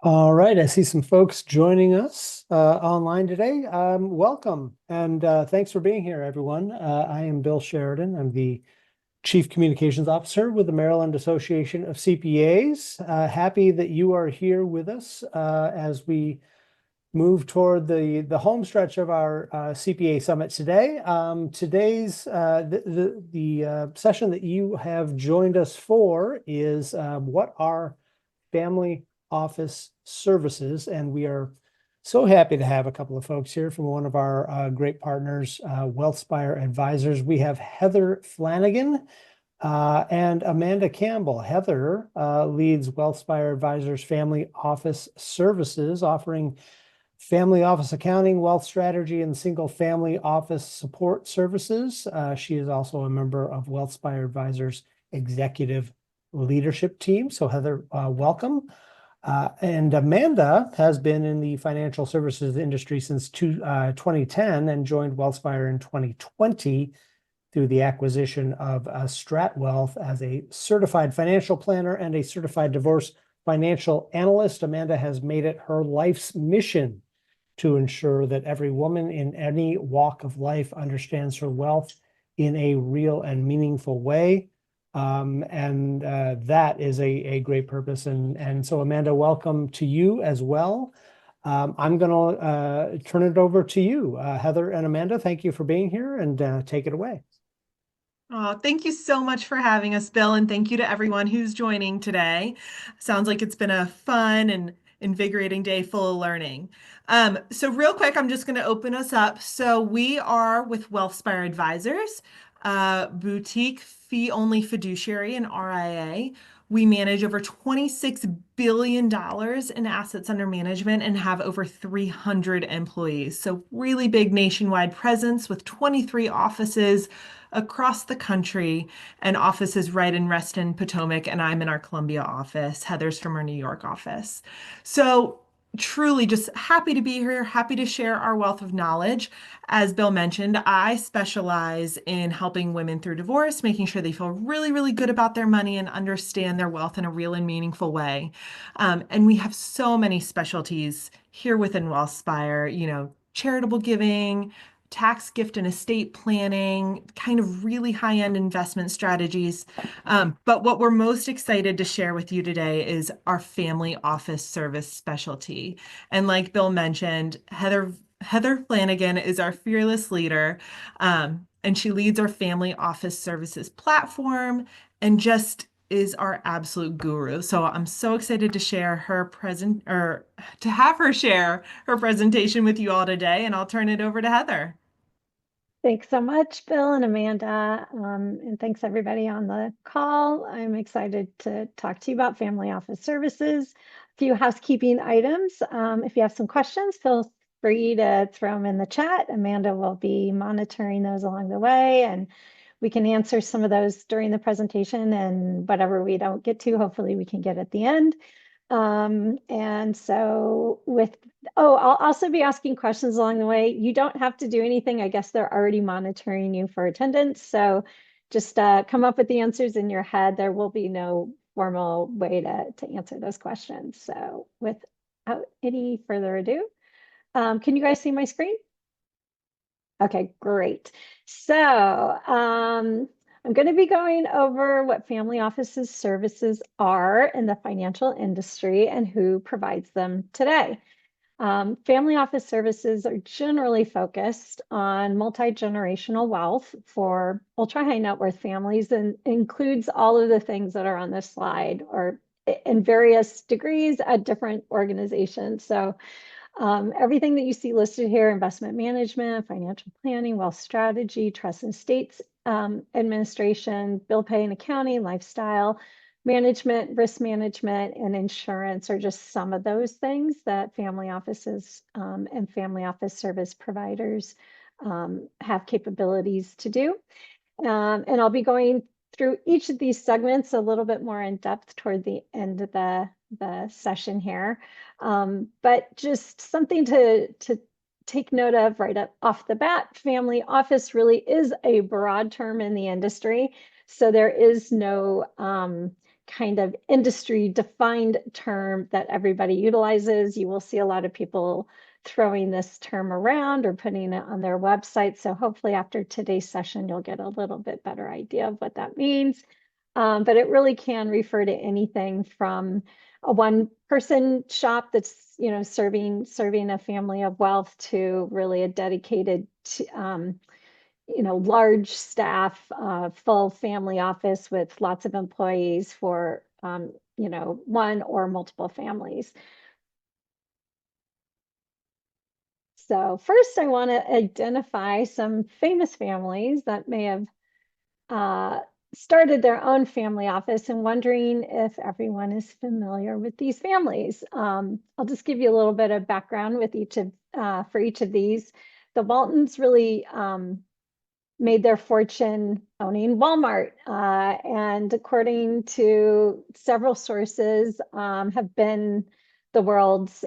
All right, I see some folks joining us online today. Welcome and thanks for being here, everyone. I am Bill Sheridan. I'm the Chief Communications Officer with the Maryland Association of CPAs. Happy that you are here with us as we move toward the home stretch of our CPA Summit today. Today's session that you have joined us for is what are family office services, and we are so happy to have a couple of folks here from one of our great partners, WealthSpire Advisors. We have Heather Flanagan and Amanda Campbell. Heather leads WealthSpire Advisors Family Office Services, offering family office accounting, wealth strategy, and single family office support services. She is also a member of WealthSpire Advisors Executive Leadership Team. So Heather, welcome. And Amanda has been in the financial services industry since 2010 and joined WealthSpire in 2020 through the acquisition of Strat Wealth as a certified financial planner and a certified divorce financial analyst. Amanda has made it her life's mission to ensure that every woman in any walk of life understands her wealth in a real and meaningful way. That is a great purpose. And so, Amanda, welcome to you as well. I'm going to turn it over to you. Heather and Amanda, thank you for being here, and take it away. Oh, thank you so much for having us, Bill, and thank you to everyone who's joining today. Sounds like it's been a fun and invigorating day full of learning. So real quick, I'm just going to open us up. So we are with WealthSpire Advisors, boutique fee-only fiduciary and RIA. We manage over $26 billion in assets under management and have over 300 employees. So really big nationwide presence with 23 offices across the country and offices right in Reston, Potomac, and I'm in our Columbia office. Heather's from our New York office. So truly just happy to be here, happy to share our wealth of knowledge. As Bill mentioned, I specialize in helping women through divorce, making sure they feel really, really good about their money and understand their wealth in a real and meaningful way. And we have so many specialties here within WealthSpire, charitable giving, tax gift and estate planning, kind of really high-end investment strategies. But what we're most excited to share with you today is our family office service specialty. And like Bill mentioned, Heather Flanagan is our fearless leader, and she leads our family office services platform and just is our absolute guru. So I'm so excited to share her to have her share her presentation with you all today, and I'll turn it over to Heather. Thanks so much, Bill and Amanda. And thanks everybody on the call. I'm excited to talk to you about family office services. A few housekeeping items. If you have some questions, feel free to throw them in the chat. Amanda will be monitoring those along the way, and we can answer some of those during the presentation, and whatever we don't get to, hopefully we can get at the end. And so I'll also be asking questions along the way. You don't have to do anything. I guess they're already monitoring you for attendance. So just come up with the answers in your head. There will be no formal way to answer those questions. So without any further ado, can you guys see my screen? Okay, great. So I'm going to be going over what family offices services are in the financial industry and who provides them today. Family office services are generally focused on multi-generational wealth for ultra high net worth families, and includes all of the things that are on this slide, or in various degrees at different organizations. So everything that you see listed here: investment management, financial planning, wealth strategy, trust and estates administration, bill pay and accounting, lifestyle management, risk management, and insurance are just some of those things that family offices and family office service providers have capabilities to do. And I'll be going through each of these segments a little bit more in depth toward the end of the session here. But just something to take note of right off the bat: family office really is a broad term in the industry. So there is no kind of industry defined term that everybody utilizes. You will see a lot of people throwing this term around or putting it on their website. So hopefully after today's session, you'll get a little bit better idea of what that means. But it really can refer to anything from a one-person shop that's, you know, serving a family of wealth to really a dedicated, you know, large staff, full family office with lots of employees for, you know, one or multiple families. So first, I want to identify some famous families that may have started their own family office, and wondering if everyone is familiar with these families. I'll just give you a little bit of background with each of for each of these. The Waltons really made their fortune owning Walmart, and according to several sources, have been the world's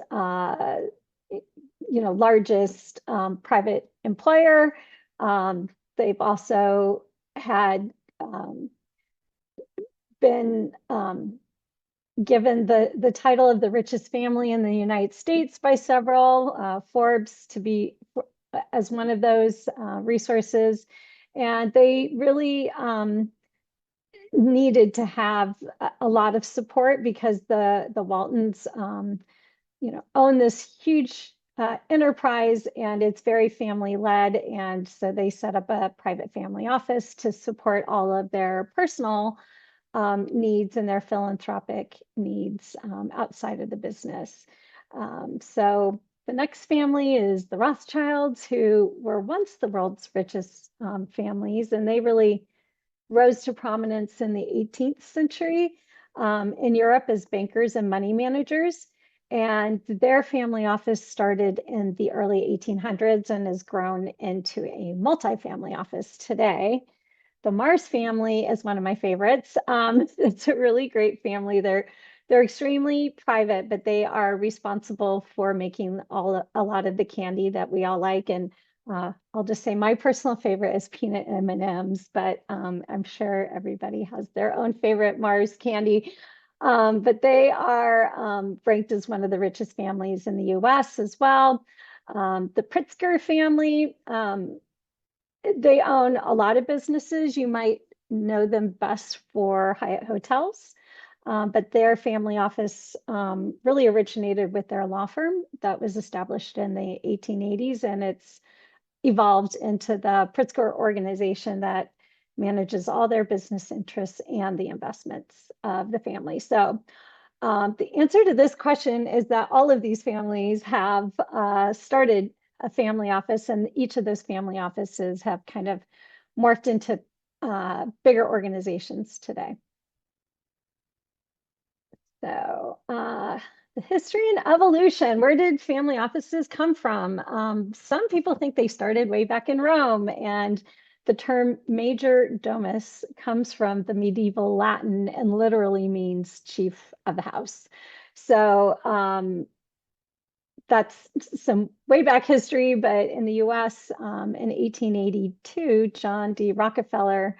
you know, largest private employer. They've also had been given the title of the richest family in the United States by several, Forbes to be as one of those resources. And they really needed to have a lot of support because the Waltons, you know, own this huge enterprise, and it's very family led. And so they set up a private family office to support all of their personal needs and their philanthropic needs outside of the business. So the next family is the Rothschilds, who were once the world's richest families, and they really rose to prominence in the 18th century in Europe as bankers and money managers. And their family office started in the early 1800s and has grown into a multifamily office today. The Mars family is one of my favorites. It's a really great family. They're extremely private, but they are responsible for making a lot of the candy that we all like. And I'll just say my personal favorite is peanut M&Ms, but I'm sure everybody has their own favorite Mars candy. But they are ranked as one of the richest families in the US as well. The Pritzker family, they own a lot of businesses. You might know them best for Hyatt Hotels, but their family office really originated with their law firm that was established in the 1880s, and it's evolved into the Pritzker organization that manages all their business interests and the investments of the family. So the answer to this question is that all of these families have started a family office, and each of those family offices have kind of morphed into bigger organizations today. So the history and evolution, where did family offices come from? Some people think they started way back in Rome, and the term major domus comes from the medieval Latin and literally means chief of the house. So that's some way back history, but in the US in 1882, John D. Rockefeller,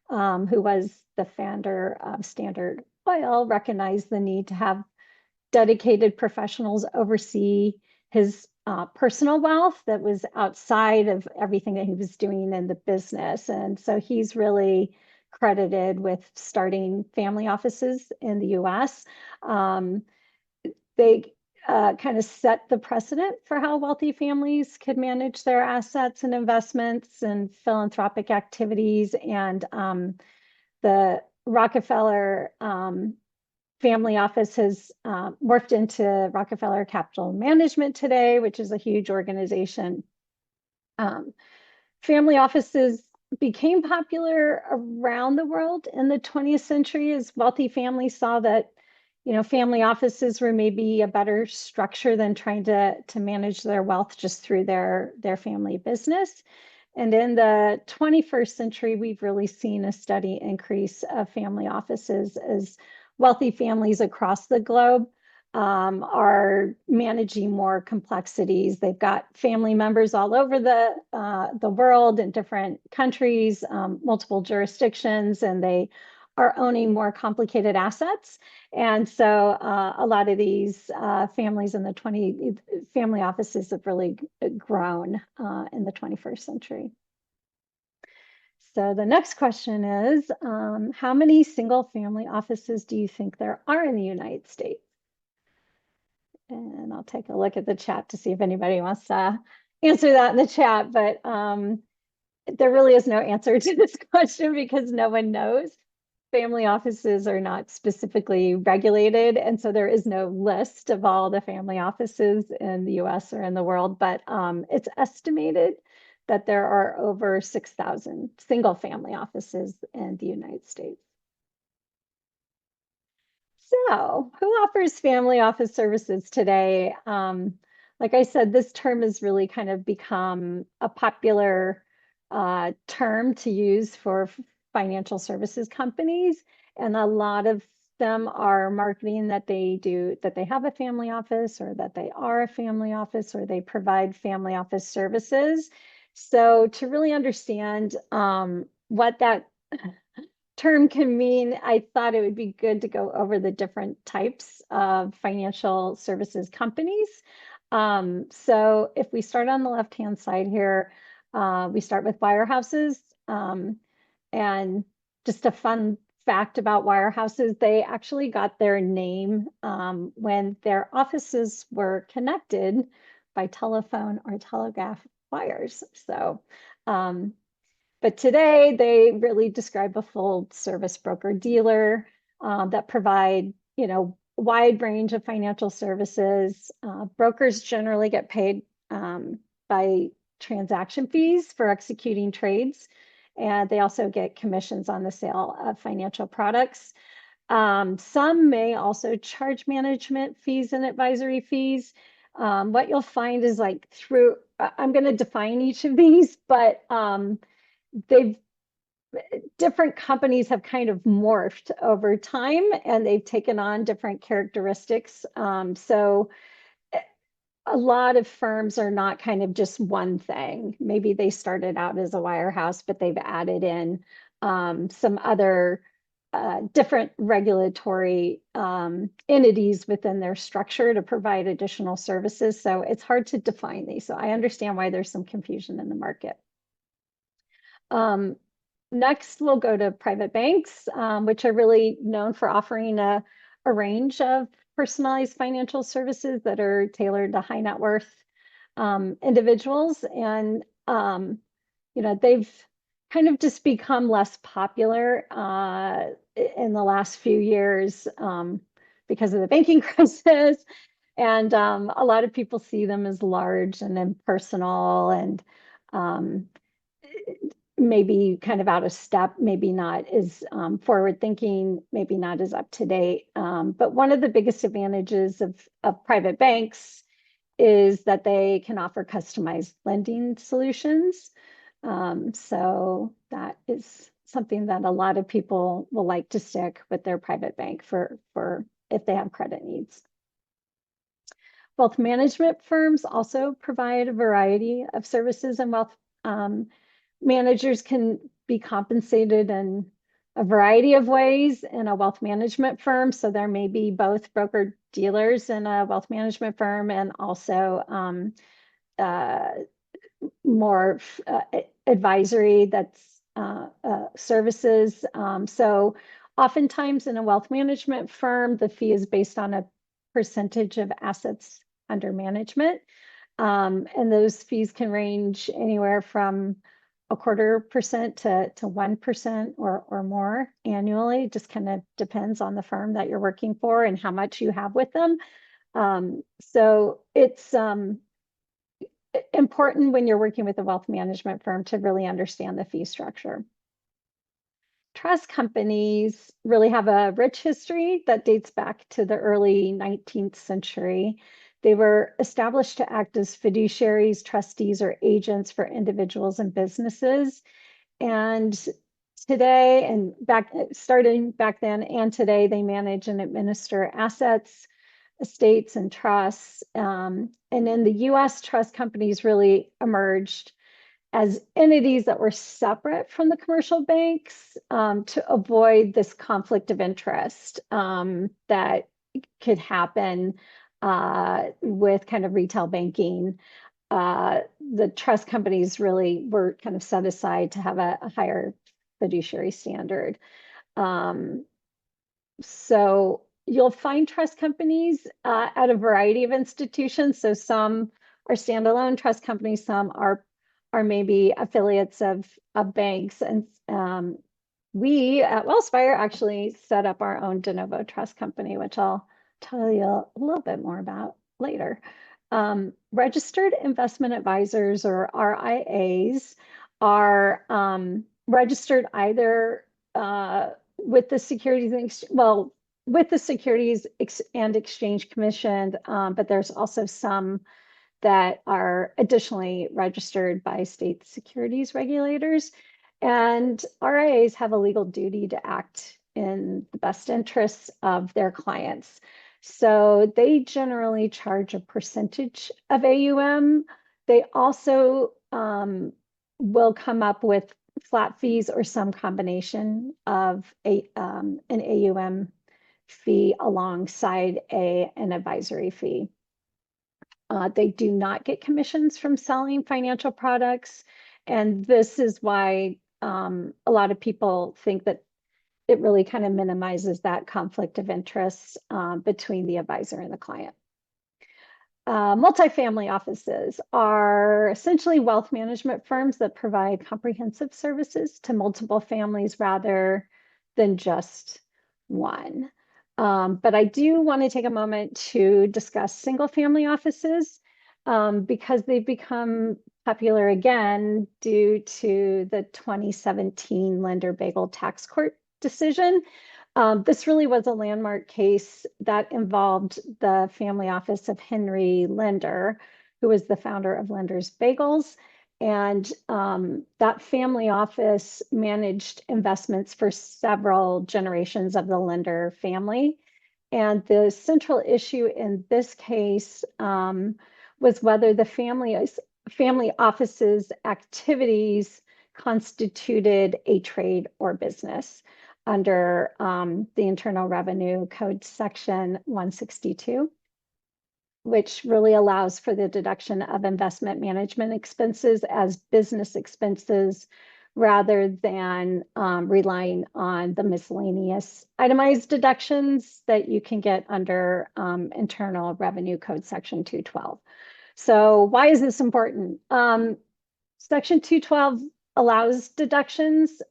who was the founder of Standard Oil, recognized the need to have dedicated professionals oversee his personal wealth that was outside of everything that he was doing in the business. And so he's really credited with starting family offices in the US. They kind of set the precedent for how wealthy families could manage their assets and investments and philanthropic activities. And the Rockefeller family office has morphed into Rockefeller Capital Management today, which is a huge organization. Family offices became popular around the world in the 20th century as wealthy families saw that, you know, family offices were maybe a better structure than trying to manage their wealth just through their family business. And in the 21st century, we've really seen a steady increase of family offices as wealthy families across the globe are managing more complexities. They've got family members all over the world in different countries, multiple jurisdictions, and they are owning more complicated assets. And so a lot of these families in the family offices have really grown in the 21st century. So the next question is, how many single family offices do you think there are in the United States? And I'll take a look at the chat to see if anybody wants to answer that in the chat, but there really is no answer to this question because no one knows. Family offices are not specifically regulated, and so there is no list of all the family offices in the US or in the world, but it's estimated that there are over 6,000 single family offices in the United States. So, who offers family office services today? Like I said, this term has really kind of become a popular term to use for financial services companies, and a lot of them are marketing that they have a family office, or that they are a family office, or they provide family office services. So, to really understand what that term can mean, I thought it would be good to go over the different types of financial services companies. So if we start on the left-hand side here, we start with wirehouses. And just a fun fact about wirehouses, they actually got their name when their offices were connected by telephone or telegraph wires. So but today they really describe a full service broker dealer that provide, wide range of financial services. Brokers generally get paid by transaction fees for executing trades, and they also get commissions on the sale of financial products. Some may also charge management fees and advisory fees. What you'll find is I'm going to define each of these, but different companies have kind of morphed over time, and they've taken on different characteristics. So a lot of firms are not kind of just one thing. Maybe they started out as a wirehouse, but they've added in some other different regulatory entities within their structure to provide additional services. So it's hard to define these. So I understand why there's some confusion in the market. Next, we'll go to private banks, which are really known for offering a range of personalized financial services that are tailored to high net worth individuals. And, they've kind of just become less popular in the last few years because of the banking crisis. And a lot of people see them as large and impersonal, and maybe kind of out of step, maybe not as forward thinking, maybe not as up to date. But one of the biggest advantages of private banks is that they can offer customized lending solutions. So that is something that a lot of people will like to stick with their private bank for if they have credit needs. Wealth management firms also provide a variety of services, and wealth managers can be compensated in a variety of ways in a wealth management firm. So there may be both broker dealers in a wealth management firm, and also more advisory that's services. So oftentimes in a wealth management firm, the fee is based on a percentage of assets under management. And those fees can range anywhere from 0.25% to 1% or more annually. Just kind of depends on the firm that you're working for and how much you have with them. So it's important when you're working with a wealth management firm to really understand the fee structure. Trust companies really have a rich history that dates back to the early 19th century. They were established to act as fiduciaries, trustees, or agents for individuals and businesses. And today, and starting back then and today, they manage and administer assets, estates, and trusts. And in the US, trust companies really emerged as entities that were separate from the commercial banks to avoid this conflict of interest that could happen with kind of retail banking. The trust companies really were kind of set aside to have a higher fiduciary standard. So you'll find trust companies at a variety of institutions. So some are standalone trust companies, some are maybe affiliates of banks. And we at Wellspire actually set up our own de novo trust company, which I'll tell you a little bit more about later. Registered investment advisors, or RIAs, are registered either with the Securities and Exchange Commission, but there's also some that are additionally registered by state securities regulators. And RIAs have a legal duty to act in the best interests of their clients. So they generally charge a percentage of AUM. They also will come up with flat fees or some combination of an AUM fee alongside an advisory fee. They do not get commissions from selling financial products. And this is why a lot of people think that it really kind of minimizes that conflict of interest between the advisor and the client. Multifamily offices are essentially wealth management firms that provide comprehensive services to multiple families rather than just one. But I do want to take a moment to discuss single family offices because they've become popular again due to the 2017 Lender Bagel Tax Court decision. This really was a landmark case that involved the family office of Henry Lender, who was the founder of Lender's Bagels. And that family office managed investments for several generations of the Lender family. And the central issue in this case was whether the family office's activities constituted a trade or business under the Internal Revenue Code section 162, which really allows for the deduction of investment management expenses as business expenses rather than relying on the miscellaneous itemized deductions that you can get under Internal Revenue Code section 212. So why is this important? Section 212 allows deductions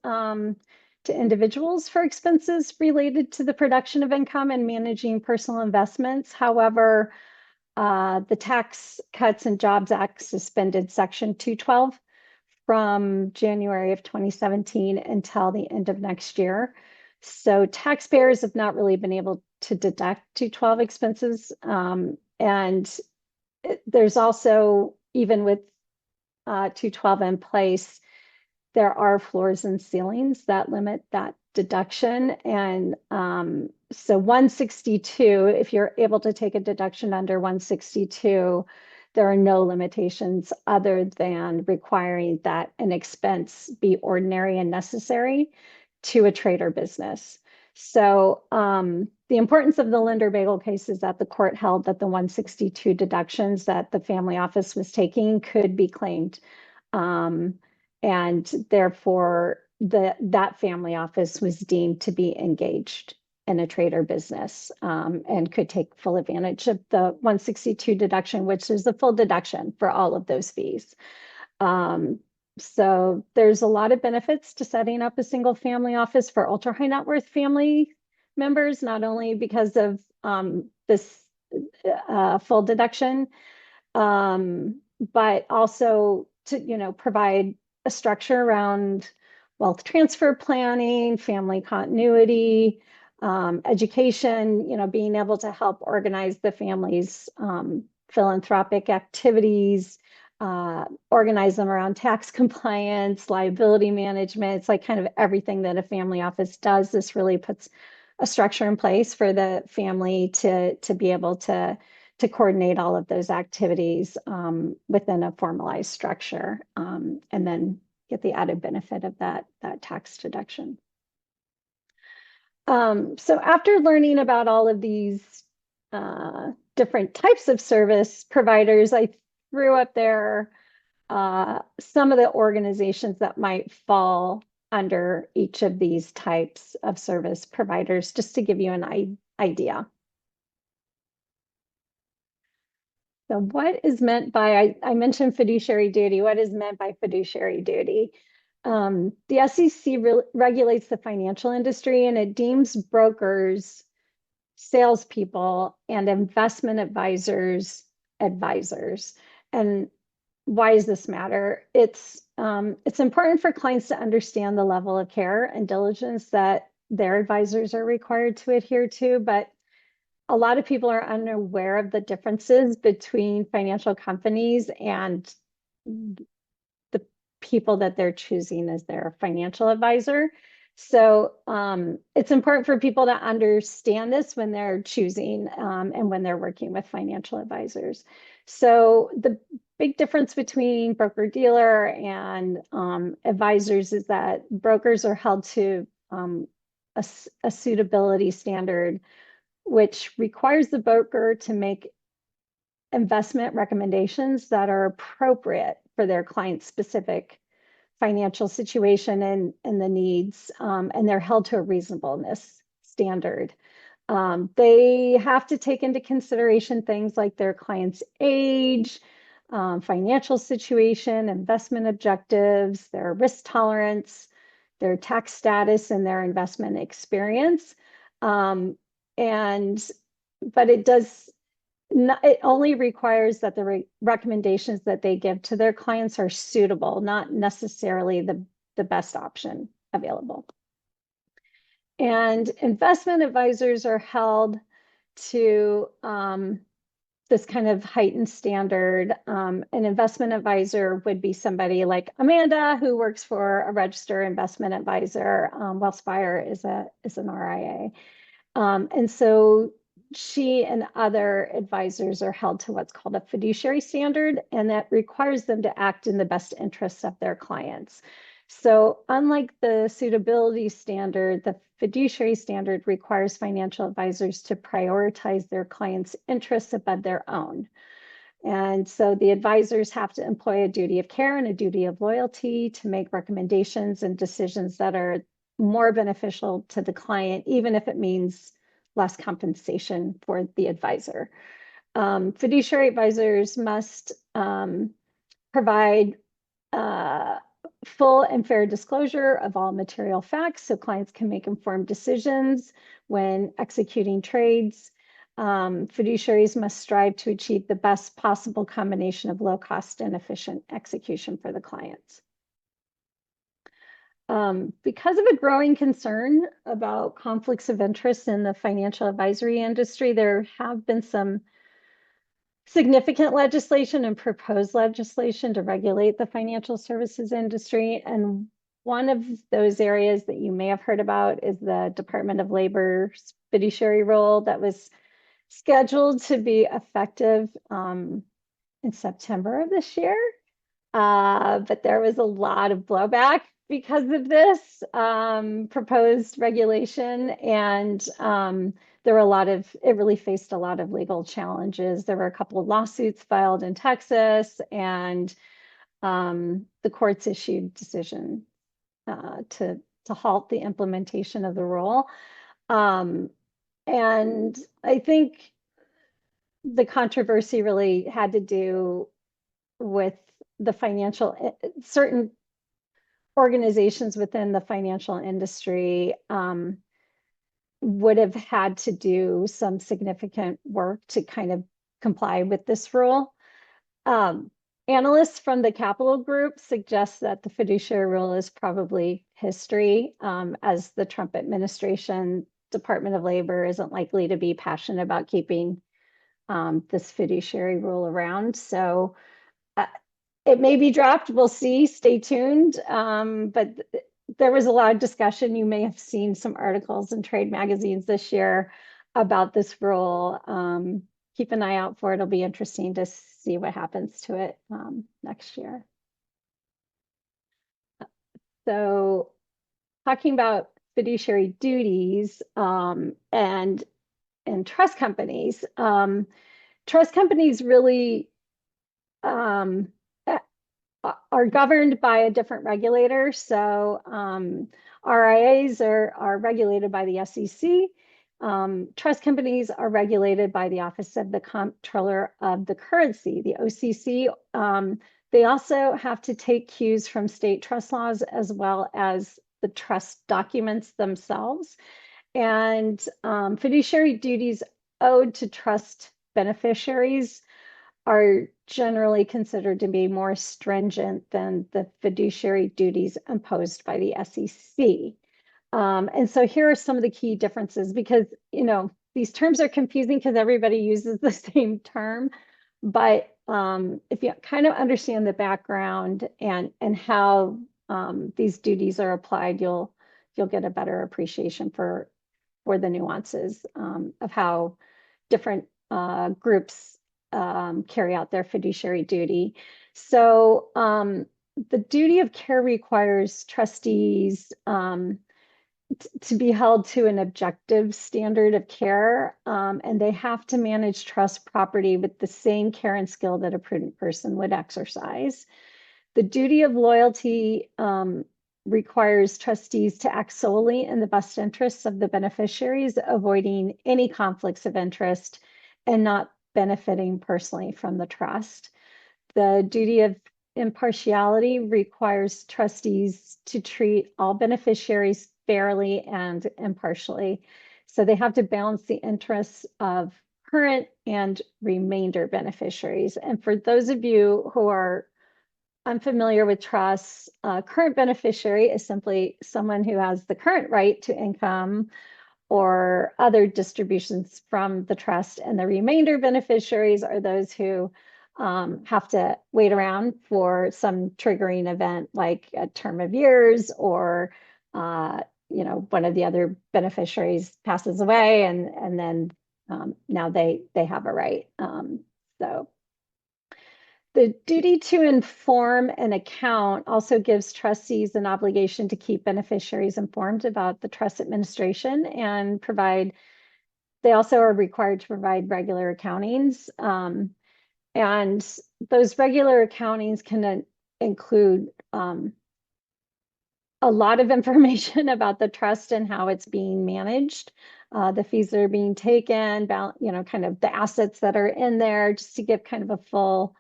to individuals for expenses related to the production of income and managing personal investments. However, the Tax Cuts and Jobs Act suspended Section 212 from January of 2017 until the end of next year. So taxpayers have not really been able to deduct 212 expenses. And there's also, even with 212 in place, there are floors and ceilings that limit that deduction. And so 162, if you're able to take a deduction under 162, there are no limitations other than requiring that an expense be ordinary and necessary to a trade or business. So the importance of the Lender Bagel case is that the court held that the 162 deductions that the family office was taking could be claimed. And therefore, that family office was deemed to be engaged in a trade or business and could take full advantage of the 162 deduction, which is the full deduction for all of those fees. So there's a lot of benefits to setting up a single family office for ultra high net worth family members, not only because of this full deduction, but also to provide a structure around wealth transfer planning, family continuity, education, being able to help organize the family's philanthropic activities, organize them around tax compliance, liability management. It's like kind of everything that a family office does. This really puts a structure in place for the family to be able to to coordinate all of those activities within a formalized structure, and then get the added benefit of that tax deduction. So after learning about all of these different types of service providers, I threw up there some of the organizations that might fall under each of these types of service providers, just to give you an idea. So what is meant by, I mentioned fiduciary duty. What is meant by fiduciary duty? The SEC regulates the financial industry, and it deems brokers, salespeople, and investment advisors advisors. And why does this matter? It's important for clients to understand the level of care and diligence that their advisors are required to adhere to, but a lot of people are unaware of the differences between financial companies and the people that they're choosing as their financial advisor. So it's important for people to understand this when they're choosing and when they're working with financial advisors. So the big difference between broker-dealer and advisors is that brokers are held to a suitability standard, which requires the broker to make investment recommendations that are appropriate for their client's specific financial situation and the needs, and they're held to a reasonableness standard. They have to take into consideration things like their client's age, financial situation, investment objectives, their risk tolerance, their tax status, and their investment experience. But it only requires that the recommendations that they give to their clients are suitable, not necessarily the best option available. And investment advisors are held to this kind of heightened standard. An investment advisor would be somebody like Amanda, who works for a registered investment advisor. Wellspire is an RIA. And so she and other advisors are held to what's called a fiduciary standard, and that requires them to act in the best interests of their clients. So unlike the suitability standard, the fiduciary standard requires financial advisors to prioritize their clients' interests above their own. And so the advisors have to employ a duty of care and a duty of loyalty to make recommendations and decisions that are more beneficial to the client, even if it means less compensation for the advisor. Fiduciary advisors must provide full and fair disclosure of all material facts so clients can make informed decisions when executing trades. Fiduciaries must strive to achieve the best possible combination of low cost and efficient execution for the clients. Because of a growing concern about conflicts of interest in the financial advisory industry, there have been some significant legislation and proposed legislation to regulate the financial services industry. And one of those areas that you may have heard about is the Department of Labor's fiduciary rule that was scheduled to be effective in September of this year. But there was a lot of blowback because of this proposed regulation, and there were it really faced a lot of legal challenges. There were a couple of lawsuits filed in Texas, and the courts issued decision to halt the implementation of the rule. And I think the controversy really had to do with the certain organizations within the financial industry would have had to do some significant work to kind of comply with this rule. Analysts from the Capital Group suggest that the fiduciary rule is probably history, as the Trump administration, Department of Labor isn't likely to be passionate about keeping this fiduciary rule around. So it may be dropped. We'll see. Stay tuned. But there was a lot of discussion. You may have seen some articles in trade magazines this year about this rule. keep an eye out for it. It'll be interesting to see what happens to it next year. So talking about fiduciary duties and trust companies. Trust companies really are governed by a different regulator. So RIAs are regulated by the SEC. Trust companies are regulated by the Office of the Comptroller of the Currency, the OCC. They also have to take cues from state trust laws as well as the trust documents themselves. And fiduciary duties owed to trust beneficiaries are generally considered to be more stringent than the fiduciary duties imposed by the SEC. And so here are some of the key differences, because, you know, these terms are confusing because everybody uses the same term. But if you kind of understand the background and how these duties are applied, you'll get a better appreciation for the nuances of how different groups carry out their fiduciary duty. So the duty of care requires trustees to be held to an objective standard of care, and they have to manage trust property with the same care and skill that a prudent person would exercise. The duty of loyalty requires trustees to act solely in the best interests of the beneficiaries, avoiding any conflicts of interest and not benefiting personally from the trust. The duty of impartiality requires trustees to treat all beneficiaries fairly and impartially. So they have to balance the interests of current and remainder beneficiaries. And for those of you who are unfamiliar with trusts, current beneficiary is simply someone who has the current right to income or other distributions from the trust, and the remainder beneficiaries are those who have to wait around for some triggering event like a term of years, or you know, one of the other beneficiaries passes away, and then now they have a right. So the duty to inform an account also gives trustees an obligation to keep beneficiaries informed about the trust administration and provide. They also are required to provide regular accountings. And those regular accountings can include a lot of information about the trust and how it's being managed, the fees that are being taken, you know, kind of the assets that are in there, just to give kind of a full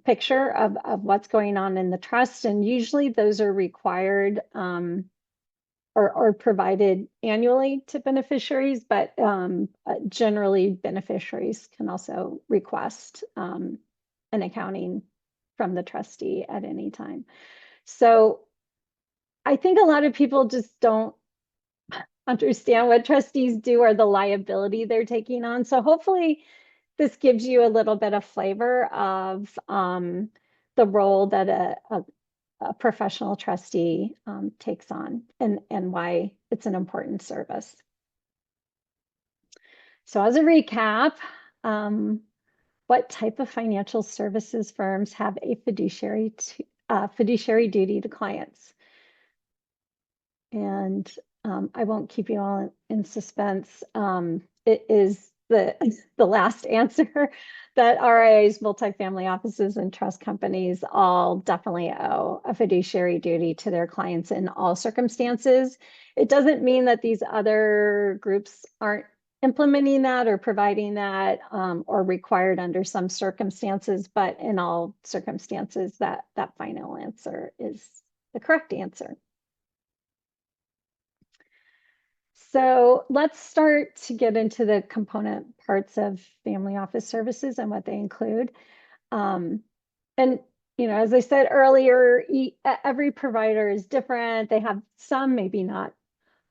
picture of what's going on in the trust. And usually those are required or provided annually to beneficiaries, but generally beneficiaries can also request an accounting from the trustee at any time. So I think a lot of people just don't understand what trustees do or the liability they're taking on. So hopefully this gives you a little bit of flavor of the role that a professional trustee takes on, and why it's an important service. So as a recap, what type of financial services firms have a fiduciary duty to clients? And I won't keep you all in suspense. It is the last answer that RIAs, multifamily offices, and trust companies all definitely owe a fiduciary duty to their clients in all circumstances. It doesn't mean that these other groups aren't implementing that or providing that or required under some circumstances, but in all circumstances, that final answer is the correct answer. So let's start to get into the component parts of family office services and what they include. And, you know, as I said earlier, every provider is different. They have some, maybe not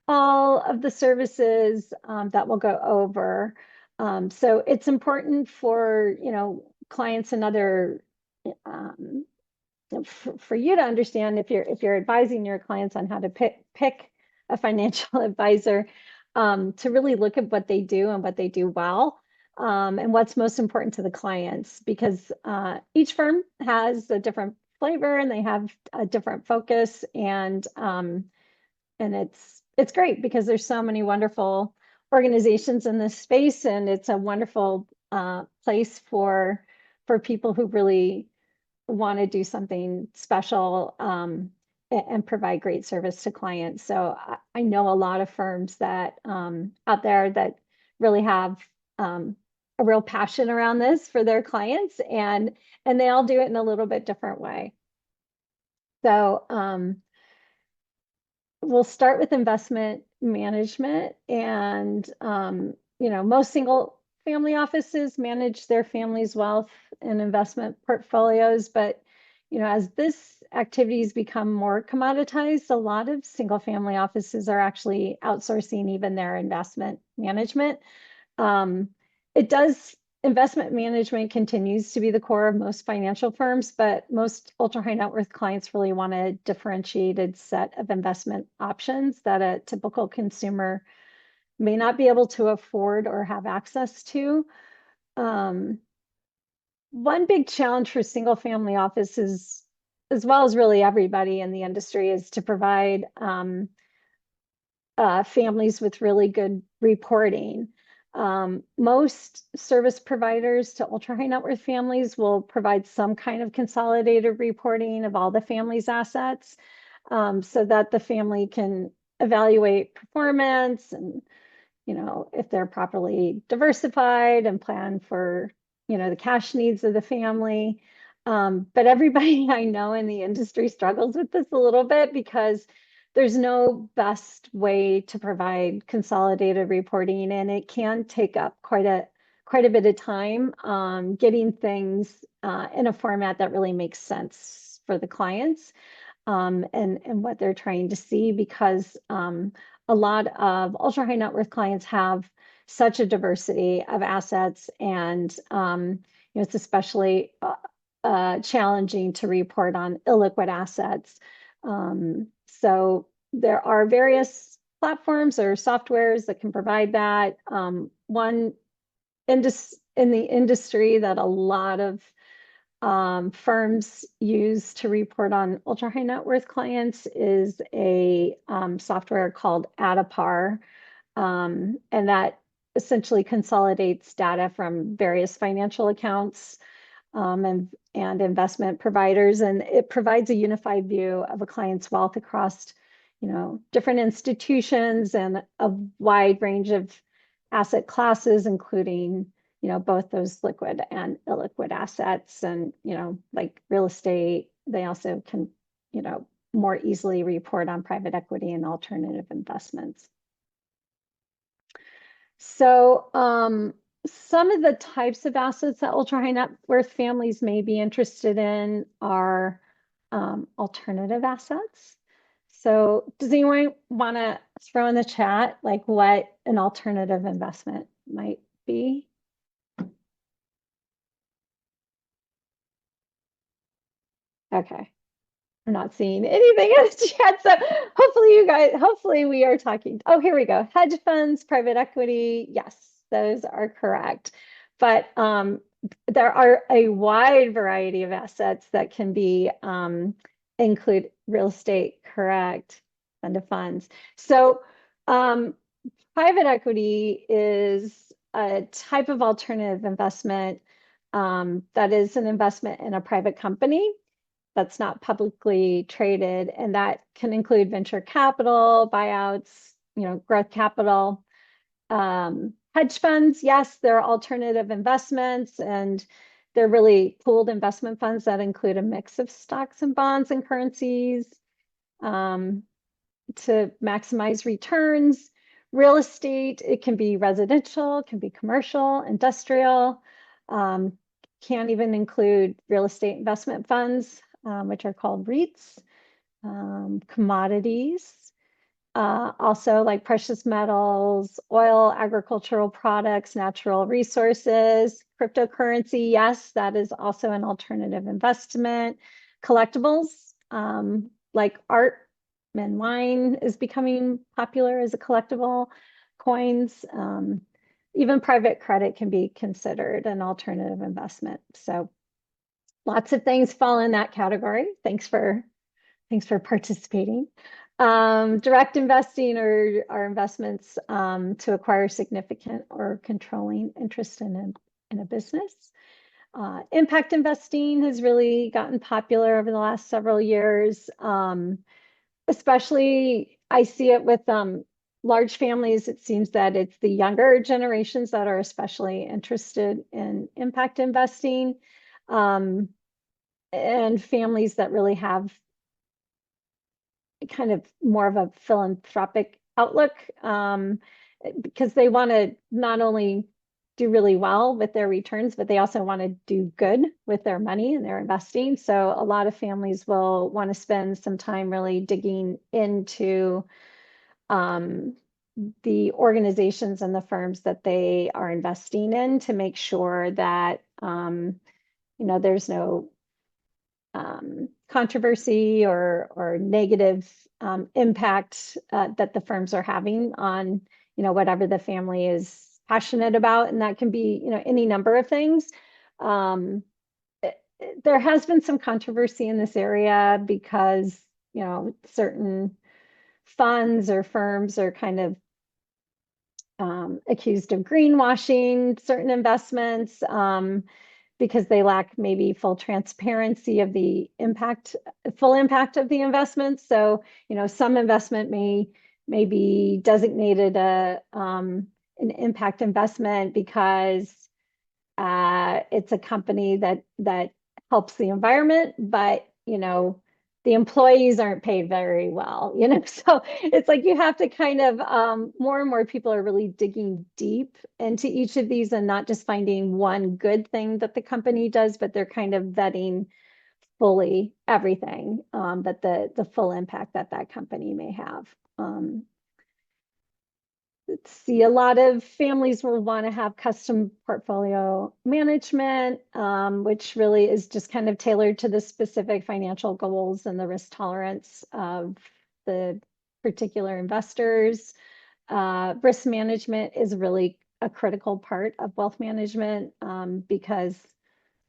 all of the services that we'll go over. So it's important for, you know, clients and other, for you to understand if you're advising your clients on how to pick a financial advisor, to really look at what they do and what they do well. and what's most important to the clients, because each firm has a different flavor and they have a different focus, and it's great because there's so many wonderful organizations in this space, and it's a wonderful place for people who really want to do something special and provide great service to clients. So I know a lot of firms that out there that really have a real passion around this for their clients, and they all do it in a little bit different way. So we'll start with investment management, and most single family offices manage their family's wealth and investment portfolios, but as this activities become more commoditized, a lot of single family offices are actually outsourcing even their investment management. It does Investment management continues to be the core of most financial firms, but most ultra high net worth clients really want a differentiated set of investment options that a typical consumer may not be able to afford or have access to. One big challenge for single family offices, as well as really everybody in the industry, is to provide families with really good reporting. Most service providers to ultra high net worth families will provide some kind of consolidated reporting of all the family's assets, so that the family can evaluate performance and, if they're properly diversified, and plan for, the cash needs of the family. But everybody I know in the industry struggles with this a little bit, because there's no best way to provide consolidated reporting, and it can take up quite a bit of time getting things in a format that really makes sense for the clients and what they're trying to see, because a lot of ultra high net worth clients have such a diversity of assets, and it's especially challenging to report on illiquid assets. So there are various platforms or softwares that can provide that. One in the industry that a lot of firms use to report on ultra high net worth clients is a software called Addapar, and that essentially consolidates data from various financial accounts and investment providers, and it provides a unified view of a client's wealth across, different institutions and a wide range of asset classes, including, both those liquid and illiquid assets, and, like real estate. They also can, more easily report on private equity and alternative investments. So some of the types of assets that ultra high net worth families may be interested in are alternative assets. So does anyone want to throw in the chat like what an alternative investment might be? Okay. I'm not seeing anything in the chat. So hopefully we are talking. Oh, here we go. Hedge funds, private equity. Yes, those are correct. But there are a wide variety of assets that can be include real estate, correct, fund of funds. So private equity is a type of alternative investment that is an investment in a private company that's not publicly traded, and that can include venture capital, buyouts, growth capital. Hedge funds, yes, they're alternative investments, and they're really pooled investment funds that include a mix of stocks and bonds and currencies to maximize returns. Real estate, it can be residential, it can be commercial, industrial, can even include real estate investment funds, which are called REITs, commodities, also like precious metals, oil, agricultural products, natural resources, cryptocurrency. Yes, that is also an alternative investment. Collectibles, like art and wine is becoming popular as a collectible. Coins, even private credit can be considered an alternative investment. So lots of things fall in that category. Thanks for participating. Direct investing are investments to acquire significant or controlling interest in a business. Impact investing has really gotten popular over the last several years. Especially, I see it with large families. It seems that it's the younger generations that are especially interested in impact investing, and families that really have kind of more of a philanthropic outlook, because they want to not only do really well with their returns, but they also want to do good with their money and their investing. So a lot of families will want to spend some time really digging into the organizations and the firms that they are investing in to make sure that there's no controversy or negative impact that the firms are having on whatever the family is passionate about, and that can be any number of things. There has been some controversy in this area because certain funds or firms are kind of accused of greenwashing certain investments, because they lack maybe full transparency of the full impact of the investment. So, some investment may be designated an impact investment because it's a company that helps the environment, but the employees aren't paid very well, so it's like you have to kind of more and more people are really digging deep into each of these and not just finding one good thing that the company does, but they're kind of vetting fully everything, that the full impact that company may have. Let's see, a lot of families will want to have custom portfolio management, which really is just kind of tailored to the specific financial goals and the risk tolerance of the particular investors. Risk management is really a critical part of wealth management, because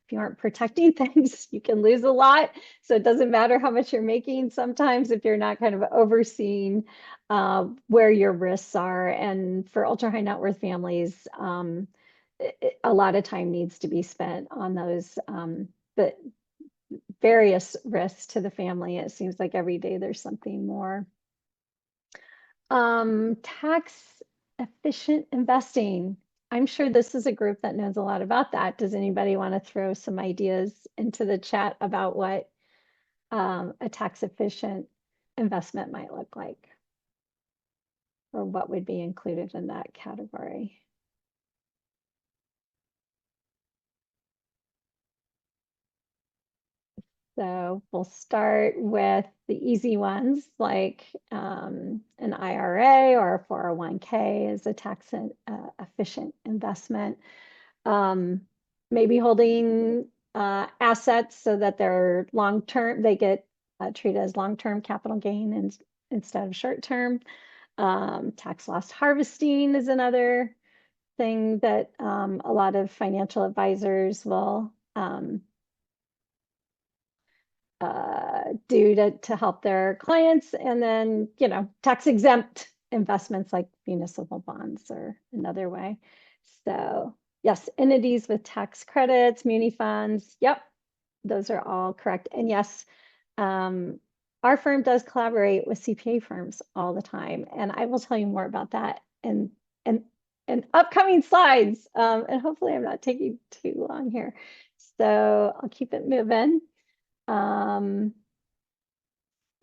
if you aren't protecting things, you can lose a lot. So it doesn't matter how much you're making sometimes if you're not kind of overseeing where your risks are. And for ultra high net worth families, a lot of time needs to be spent on those the various risks to the family. It seems like every day there's something more. Tax efficient investing. I'm sure this is a group that knows a lot about that. Does anybody want to throw some ideas into the chat about what a tax efficient investment might look like, or what would be included in that category? So we'll start with the easy ones, like an IRA or a 401k is a tax efficient investment. Maybe holding assets so that they're long-term, they get treated as long-term capital gain instead of short-term. Tax loss harvesting is another thing that a lot of financial advisors will do to help their clients. And then, tax exempt investments like municipal bonds are another way. So yes, entities with tax credits, muni funds. Yep, those are all correct. And yes, our firm does collaborate with CPA firms all the time. And I will tell you more about that in upcoming slides. And hopefully I'm not taking too long here. So I'll keep it moving.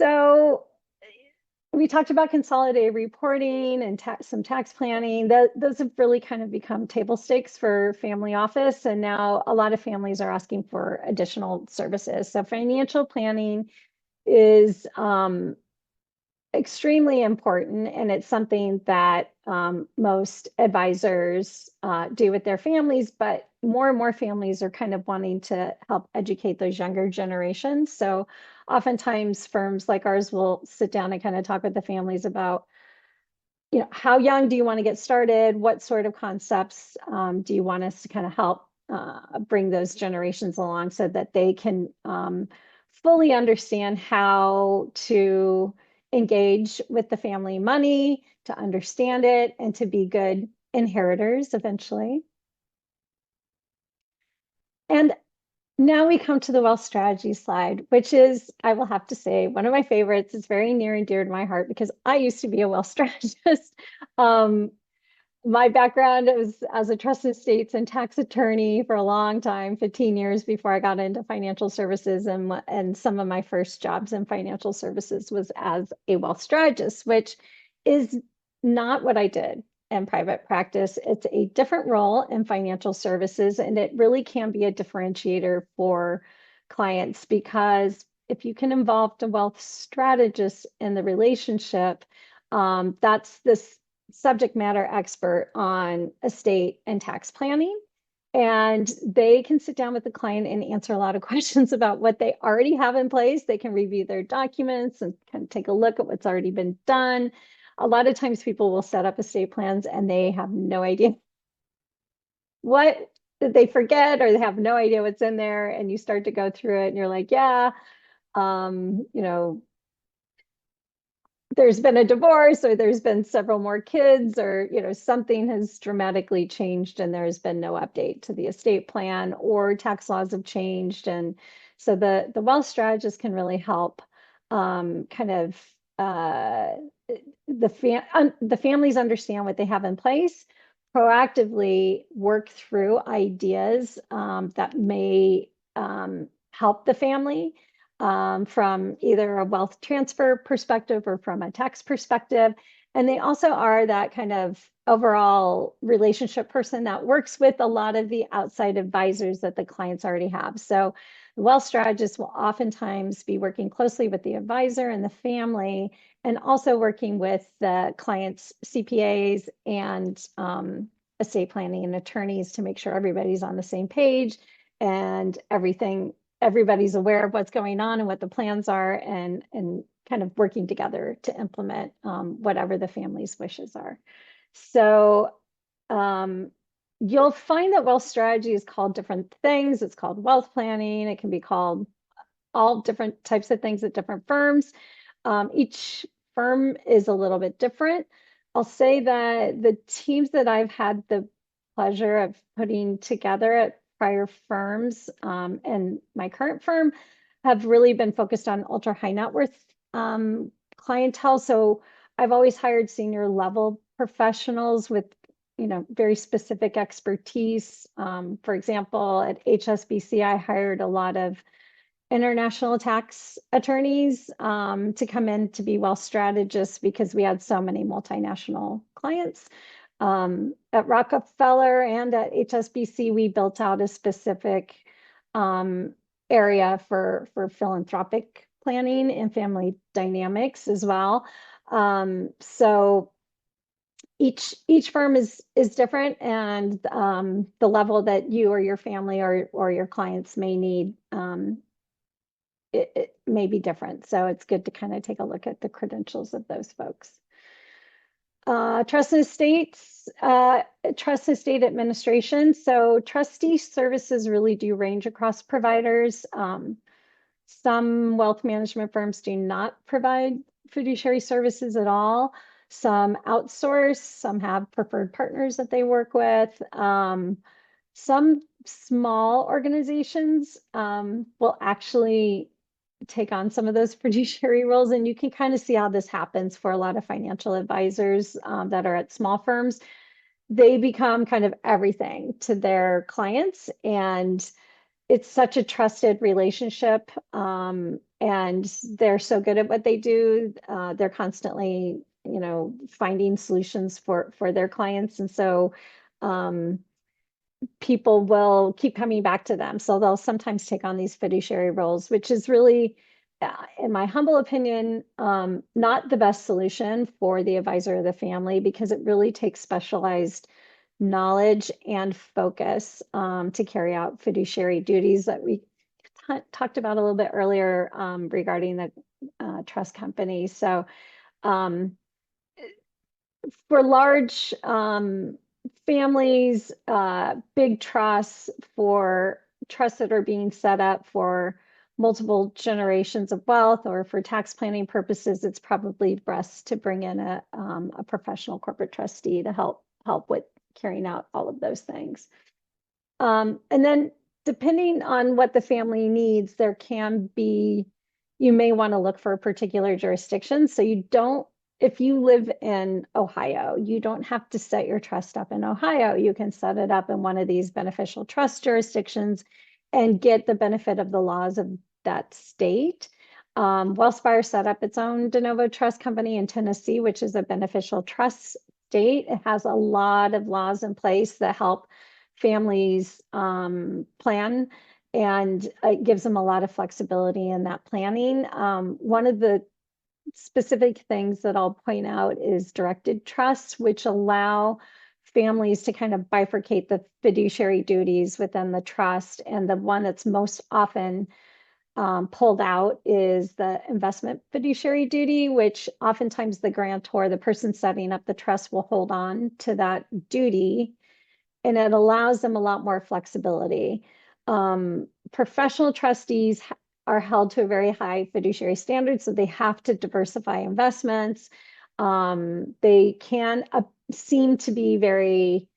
So we talked about consolidated reporting and some tax planning. Those have really kind of become table stakes for family office. And now a lot of families are asking for additional services. So financial planning is extremely important, and it's something that most advisors do with their families, but more and more families are kind of wanting to help educate those younger generations. So oftentimes firms like ours will sit down and kind of talk with the families about how young do you want to get started? What sort of concepts do you want us to kind of help bring those generations along so that they can fully understand how to engage with the family money, to understand it, and to be good inheritors eventually. And now we come to the wealth strategy slide, which is, I will have to say, one of my favorites. It's very near and dear to my heart because I used to be a wealth strategist. My background is as a trust estates and tax attorney for a long time, 15 years before I got into financial services. And some of my first jobs in financial services was as a wealth strategist, which is not what I did in private practice. It's a different role in financial services, and it really can be a differentiator for clients because if you can involve the wealth strategist in the relationship, that's this subject matter expert on estate and tax planning. And they can sit down with the client and answer a lot of questions about what they already have in place. They can review their documents and kind of take a look at what's already been done. A lot of times people will set up estate plans and they have no idea what did they forget, or they have no idea what's in there. And you start to go through it and you're like, yeah, there's been a divorce, or there's been several more kids, or something has dramatically changed and there's been no update to the estate plan, or tax laws have changed. And so the wealth strategist can really help kind of the families understand what they have in place, proactively work through ideas that may help the family from either a wealth transfer perspective or from a tax perspective. And they also are that kind of overall relationship person that works with a lot of the outside advisors that the clients already have. So the wealth strategist will oftentimes be working closely with the advisor and the family, and also working with the client's CPAs and estate planning and attorneys to make sure everybody's on the same page and everybody's aware of what's going on and what the plans are, and kind of working together to implement whatever the family's wishes are. So you'll find that wealth strategy is called different things. It's called wealth planning. It can be called all different types of things at different firms. Each firm is a little bit different. I'll say that the teams that I've had the pleasure of putting together at prior firms and my current firm have really been focused on ultra high net worth clientele. So I've always hired senior level professionals with very specific expertise. For example, at HSBC, I hired a lot of international tax attorneys to come in to be wealth strategists because we had so many multinational clients. At Rockefeller and at HSBC, we built out a specific area for philanthropic planning and family dynamics as well. So each firm is different, and the level that you or your family or your clients may need it may be different. So it's good to kind of take a look at the credentials of those folks. Trust and estate administration. So trustee services really do range across providers. Some wealth management firms do not provide fiduciary services at all. Some outsource, some have preferred partners that they work with. Some small organizations will actually take on some of those fiduciary roles, and you can kind of see how this happens for a lot of financial advisors that are at small firms. They become kind of everything to their clients, and it's such a trusted relationship, and they're so good at what they do. They're constantly finding solutions for their clients, and so people will keep coming back to them. So they'll sometimes take on these fiduciary roles, which is really, in my humble opinion, not the best solution for the advisor or the family, because it really takes specialized knowledge and focus to carry out fiduciary duties that we talked about a little bit earlier regarding the trust company. So for large families, big trusts, for trusts that are being set up for multiple generations of wealth or for tax planning purposes, it's probably best to bring in a professional corporate trustee to help with carrying out all of those things. And then depending on what the family needs, there can be, you may want to look for a particular jurisdiction. So you don't, if you live in Ohio, you don't have to set your trust up in Ohio. You can set it up in one of these beneficial trust jurisdictions and get the benefit of the laws of that state. Wellspire set up its own de novo trust company in Tennessee, which is a beneficial trust state. It has a lot of laws in place that help families plan, and it gives them a lot of flexibility in that planning. One of the specific things that I'll point out is directed trusts, which allow families to kind of bifurcate the fiduciary duties within the trust. And the one that's most often pulled out is the investment fiduciary duty, which oftentimes the grantor, the person setting up the trust, will hold on to that duty, and it allows them a lot more flexibility. Professional trustees are held to a very high fiduciary standard, so they have to diversify investments. They can seem to be very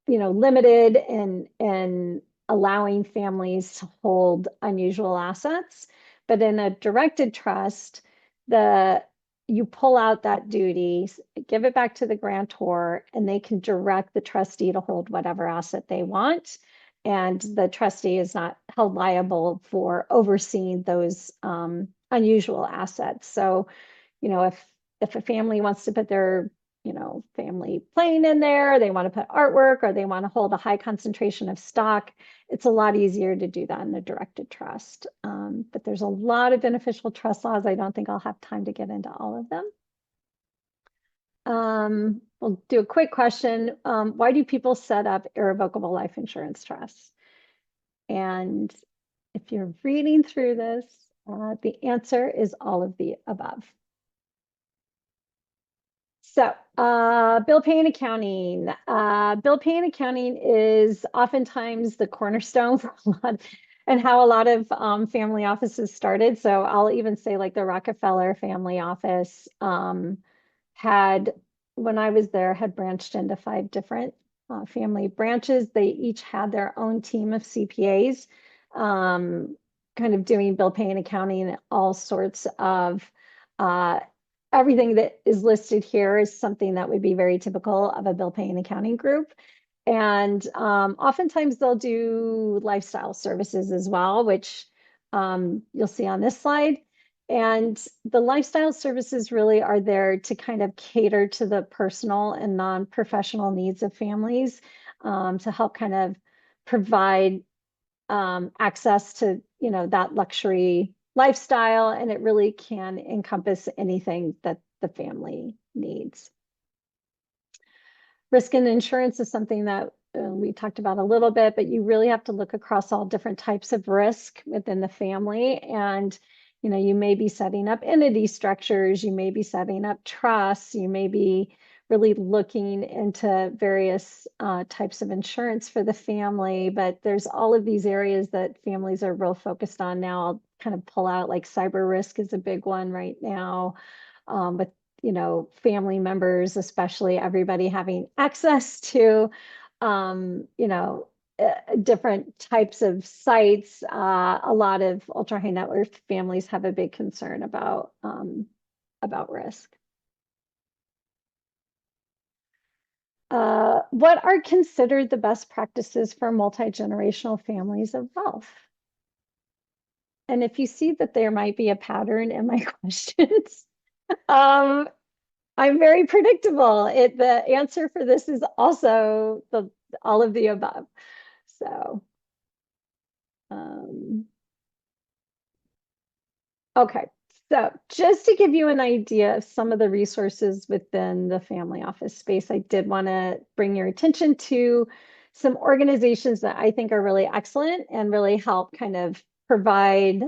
limited in allowing families to hold unusual assets. But in a directed trust, you pull out that duty, give it back to the grantor, and they can direct the trustee to hold whatever asset they want. And the trustee is not held liable for overseeing those unusual assets. So, if a family wants to put their family plane in there, they want to put artwork, or they want to hold a high concentration of stock, it's a lot easier to do that in a directed trust. But there's a lot of beneficial trust laws. I don't think I'll have time to get into all of them. We'll do a quick question. Why do people set up irrevocable life insurance trusts? And if you're reading through this, the answer is all of the above. So, bill pay and accounting. Bill pay and accounting is oftentimes the cornerstone for a lot, and how a lot of family offices started. So I'll even say, like, the Rockefeller family office had, when I was there, had branched into 5 different family branches. They each had their own team of CPAs, kind of doing bill pay and accounting and all sorts of everything that is listed here is something that would be very typical of a bill pay and accounting group. And oftentimes they'll do lifestyle services as well, which you'll see on this slide. And the lifestyle services really are there to kind of cater to the personal and non-professional needs of families, to help kind of provide access to, that luxury lifestyle. And it really can encompass anything that the family needs. Risk and insurance is something that we talked about a little bit, but you really have to look across all different types of risk within the family. And, you may be setting up entity structures, you may be setting up trusts, you may be really looking into various types of insurance for the family. But there's all of these areas that families are real focused on now. I'll kind of pull out, like, cyber risk is a big one right now, with family members, especially everybody having access to different types of sites. A lot of ultra high net worth families have a big concern about risk. What are considered the best practices for multi-generational families of wealth? And if you see that there might be a pattern in my questions, I'm very predictable. The answer for this is also all of the above. So, okay. So just to give you an idea of some of the resources within the family office space, I did want to bring your attention to some organizations that I think are really excellent and really help kind of provide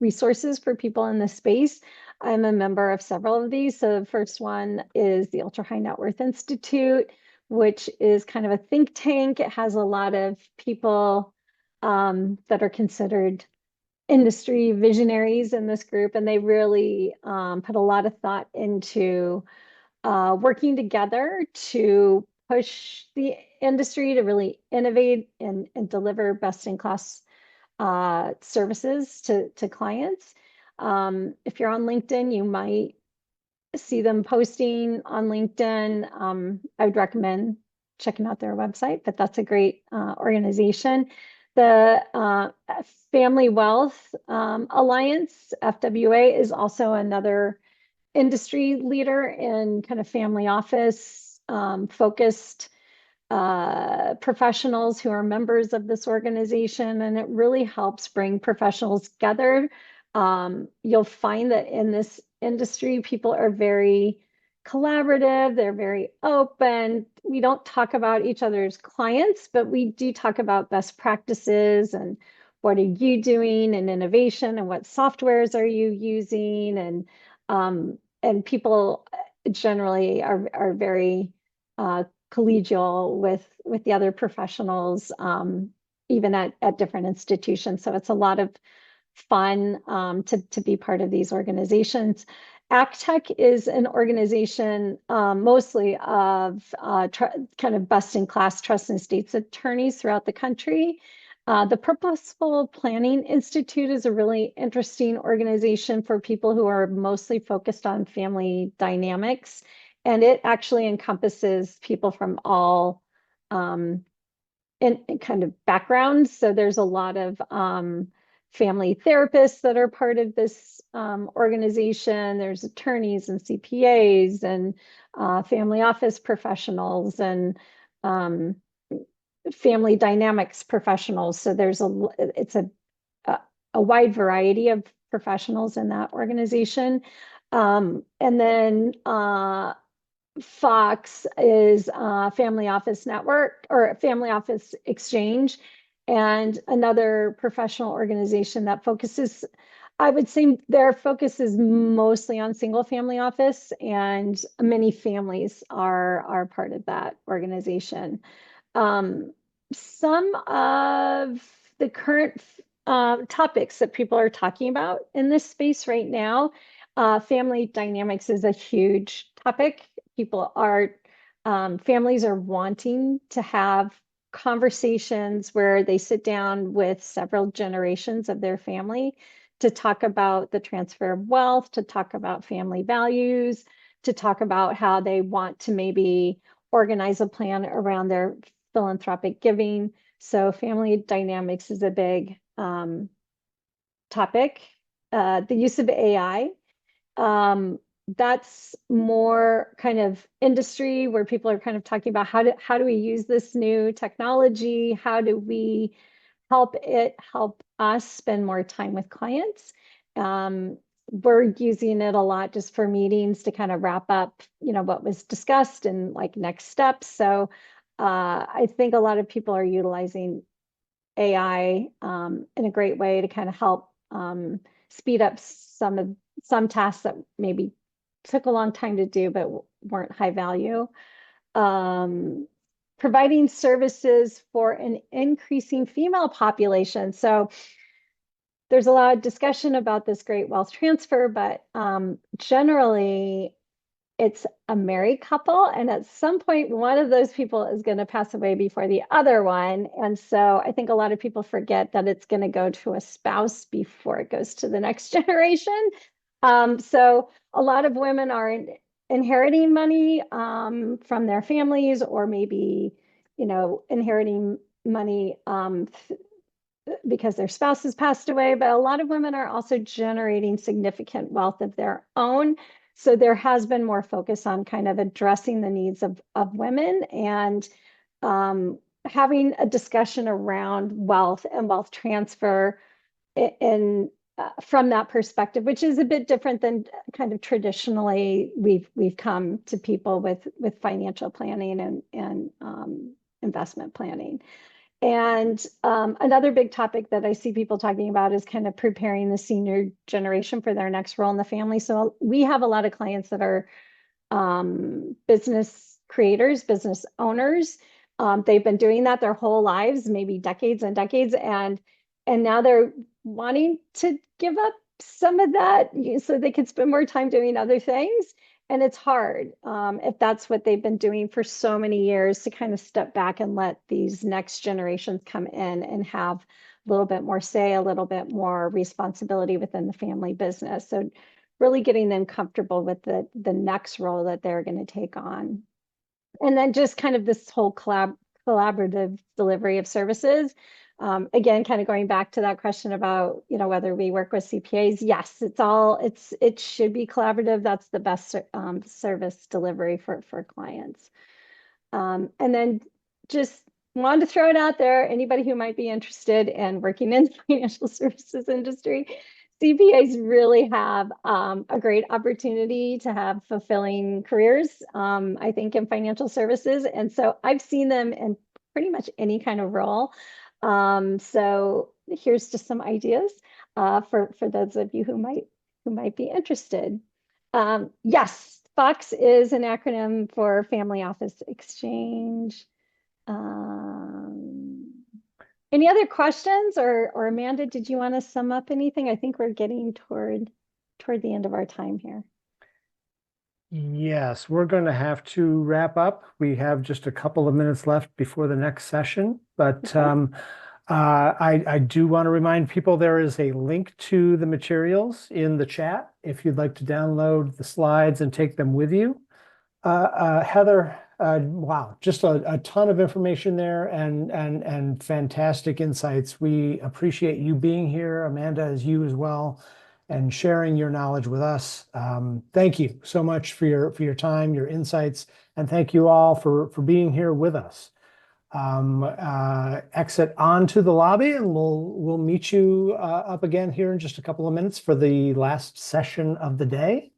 resources for people in this space. I'm a member of several of these. So the first one is the Ultra High Net Worth Institute, which is kind of a think tank. It has a lot of people that are considered industry visionaries in this group, and they really put a lot of thought into working together to push the industry to really innovate and deliver best-in-class services to clients. If you're on LinkedIn, you might see them posting on LinkedIn. I would recommend checking out their website, but that's a great organization. The Family Wealth Alliance, FWA, is also another industry leader in kind of family office focused professionals who are members of this organization, and it really helps bring professionals together. You'll find that in this industry, people are very collaborative, they're very open. We don't talk about each other's clients, but we do talk about best practices and what are you doing in innovation and what softwares are you using, and people generally are very collegial with the other professionals, even at different institutions. So it's a lot of fun to be part of these organizations. ACTEC is an organization mostly of kind of best-in-class trust and estates attorneys throughout the country. The Purposeful Planning Institute is a really interesting organization for people who are mostly focused on family dynamics, and it actually encompasses people from all in kind of backgrounds. So there's a lot of family therapists that are part of this organization. There's attorneys and CPAs and family office professionals and family dynamics professionals. So it's a wide variety of professionals in that organization. And then Fox is Family Office Network or Family Office Exchange, and another professional organization that focuses, I would say their focus is mostly on single family office, and many families are part of that organization. Some of the current topics that people are talking about in this space right now, family dynamics is a huge topic. Families are wanting to have conversations where they sit down with several generations of their family to talk about the transfer of wealth, to talk about family values, to talk about how they want to maybe organize a plan around their philanthropic giving. So family dynamics is a big topic. The use of AI, that's more kind of industry where people are kind of talking about how do we use this new technology? How do we help us spend more time with clients? We're using it a lot just for meetings to kind of wrap up, what was discussed and like next steps. So I think a lot of people are utilizing AI in a great way to kind of help speed up some tasks that maybe took a long time to do but weren't high value. Providing services for an increasing female population. So there's a lot of discussion about this great wealth transfer, but generally it's a married couple, and at some point one of those people is going to pass away before the other one. And so I think a lot of people forget that it's going to go to a spouse before it goes to the next generation. So a lot of women are inheriting money from their families, or maybe inheriting money because their spouse has passed away, but a lot of women are also generating significant wealth of their own. So there has been more focus on kind of addressing the needs of women and having a discussion around wealth and wealth transfer from that perspective, which is a bit different than kind of traditionally we've come to people with financial planning and investment planning. And another big topic that I see people talking about is kind of preparing the senior generation for their next role in the family. So we have a lot of clients that are business creators, business owners. They've been doing that their whole lives, maybe decades and decades, and now they're wanting to give up some of that so they could spend more time doing other things. And it's hard if that's what they've been doing for so many years, to kind of step back and let these next generations come in and have a little bit more say, a little bit more responsibility within the family business. So really getting them comfortable with the next role that they're going to take on. And then just kind of this whole collaborative delivery of services. Again, kind of going back to that question about, whether we work with CPAs. Yes, it should be collaborative. That's the best service delivery for clients. And then just wanted to throw it out there. Anybody who might be interested in working in the financial services industry, CPAs really have a great opportunity to have fulfilling careers, I think, in financial services. And so I've seen them in pretty much any kind of role. So here's just some ideas for those of you who might be interested. Yes, FOX is an acronym for Family Office Exchange. Any other questions, or Amanda, did you want to sum up anything? I think we're getting toward the end of our time here. Yes, we're going to have to wrap up. We have just a couple of minutes left before the next session, but Okay. I do want to remind people there is a link to the materials in the chat if you'd like to download the slides and take them with you. Heather, wow, just a ton of information there and fantastic insights. We appreciate you being here, Amanda, as you as well, and sharing your knowledge with us. Thank you so much for your time, your insights, and thank you all for being here with us. Exit onto the lobby, and we'll meet you up again here in just a couple of minutes for the last session of the day.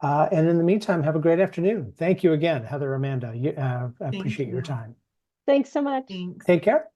And in the meantime, have a great afternoon. Thank you again, Heather, Amanda. I appreciate your time. Thanks so much. Thanks. Take care.